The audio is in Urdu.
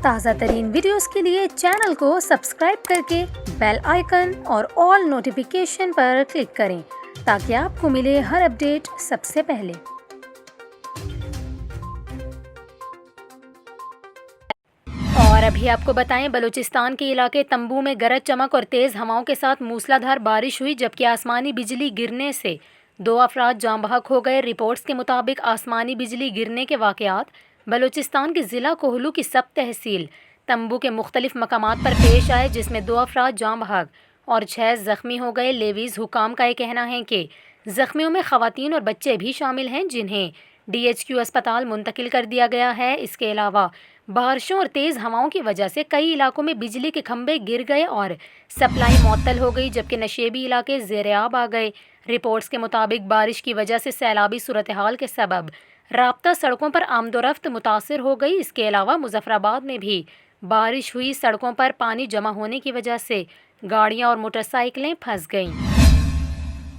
تازہ ترین ویڈیوز کے لیے چینل کو سبسکرائب کر کے بیل آئیکن اور آل نوٹیفیکیشن پر کلک کریں تاکہ آپ کو ملے ہر اپڈیٹ سب سے پہلے۔ اور ابھی آپ کو بتائیں، بلوچستان کے علاقے تمبو میں گرج چمک اور تیز ہواؤں کے ساتھ موسلادھار بارش ہوئی، جبکہ آسمانی بجلی گرنے سے 2 افراد جاں بحق ہو گئے۔ رپورٹس کے مطابق آسمانی بجلی گرنے کے واقعات بلوچستان کے ضلع کوہلو کی سب تحصیل تمبو کے مختلف مقامات پر پیش آئے، جس میں 2 افراد جاں بحق اور 6 زخمی ہو گئے۔ لیویز حکام کا یہ کہنا ہے کہ زخمیوں میں خواتین اور بچے بھی شامل ہیں، جنہیں DHQ اسپتال منتقل کر دیا گیا ہے۔ اس کے علاوہ بارشوں اور تیز ہواؤں کی وجہ سے کئی علاقوں میں بجلی کے کھمبے گر گئے اور سپلائی معطل ہو گئی، جبکہ نشیبی علاقے زیر آب آ گئے۔ رپورٹس کے مطابق بارش کی وجہ سے سیلابی صورتحال کے سبب رابطہ سڑکوں پر آمد و رفت متاثر ہو گئی۔ اس کے علاوہ مظفر آباد میں بھی بارش ہوئی، سڑکوں پر پانی جمع ہونے کی وجہ سے گاڑیاں اور موٹر سائیکلیں پھنس گئیں۔